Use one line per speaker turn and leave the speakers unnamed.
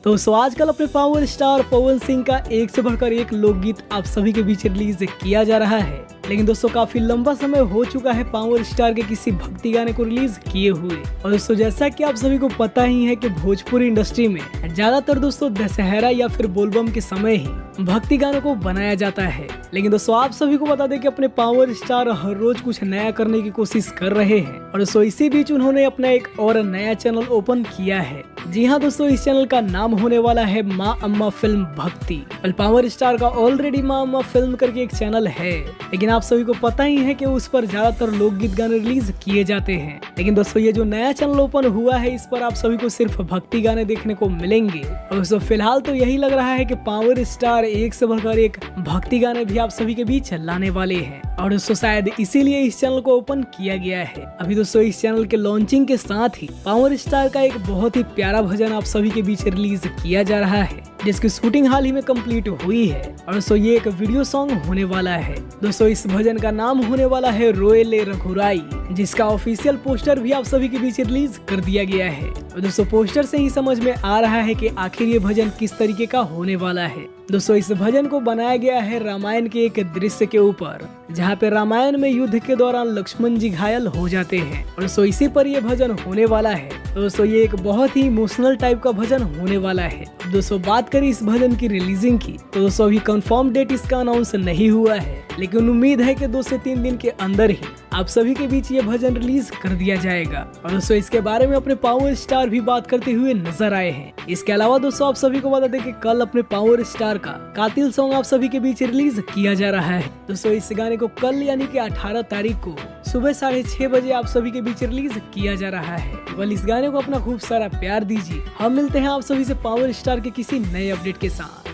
दोस्तों आजकल अपने पावर स्टार पवन सिंह का एक से बढ़कर एक लोकगीत आप सभी के बीच रिलीज किया जा रहा है। लेकिन दोस्तों काफी लंबा समय हो चुका है पावर स्टार के किसी भक्ति गाने को रिलीज किए हुए। और दोस्तों जैसा कि आप सभी को पता ही है कि भोजपुरी इंडस्ट्री में ज्यादातर दोस्तों दशहरा या फिर बोलबम के समय ही भक्ति गानों को बनाया जाता है। लेकिन दोस्तों आप सभी को बता दें कि अपने पावर स्टार हर रोज कुछ नया करने की कोशिश कर रहे हैं। और दोस्तों इसी बीच उन्होंने अपना एक और नया चैनल ओपन किया है। जी हाँ दोस्तों, इस चैनल का नाम होने वाला है माँ अम्मा फिल्म भक्ति। पावर स्टार का ऑलरेडी माँ अम्मा फिल्म करके एक चैनल है, लेकिन आप सभी को पता ही है कि उस पर ज्यादातर लोकगीत गाने रिलीज किए जाते हैं। लेकिन दोस्तों ये जो नया चैनल ओपन हुआ है इस पर आप सभी को सिर्फ भक्ति गाने देखने को मिलेंगे। और दोस्तों फिलहाल तो यही लग रहा है कि पावर स्टार एक से बढ़कर एक भक्ति गाने भी आप सभी के बीच लाने वाले हैं। और दोस्तों शायद इसीलिए इस चैनल को ओपन किया गया है। अभी दोस्तों इस चैनल के लॉन्चिंग के साथ ही पावर स्टार का एक बहुत ही प्यारा भजन आप सभी के बीच रिलीज किया जा रहा है, जिसकी शूटिंग हाल ही में कंप्लीट हुई है। और दोस्तों ये एक वीडियो सॉन्ग होने वाला है। दोस्तों इस भजन का नाम होने वाला है रोए ले रघुराई, जिसका ऑफिशियल पोस्टर भी आप सभी के बीच रिलीज कर दिया गया है। और दोस्तों पोस्टर से ही समझ में आ रहा है कि आखिर ये भजन किस तरीके का होने वाला है। दोस्तों इस भजन को बनाया गया है रामायण के एक दृश्य के ऊपर, जहाँ पे रामायण में युद्ध के दौरान लक्ष्मण जी घायल हो जाते हैं। और दोस्तों इसी पर यह भजन होने वाला है। दोस्तों ये एक बहुत ही इमोशनल टाइप का भजन होने वाला है। दोस्तों बात करें इस भजन की रिलीजिंग की तो दोस्तों अभी कंफर्म डेट इसका अनाउंस नहीं हुआ है, लेकिन उम्मीद है कि 2 से 3 दिन के अंदर ही आप सभी के बीच ये भजन रिलीज कर दिया जाएगा। और दोस्तों इसके बारे में अपने पावर स्टार भी बात करते हुए नजर आए हैं। इसके अलावा दोस्तों आप सभी को बता दें कि कल अपने पावर स्टार का कातिल सॉन्ग आप सभी के बीच रिलीज किया जा रहा है। दोस्तों इस गाने को कल यानी कि 18 तारीख को सुबह 6:30 बजे आप सभी के बीच रिलीज किया जा रहा है। कल इस गाने को अपना खूब सारा प्यार दीजिए। हम मिलते हैं आप सभी से पावर स्टार के किसी नए अपडेट के साथ।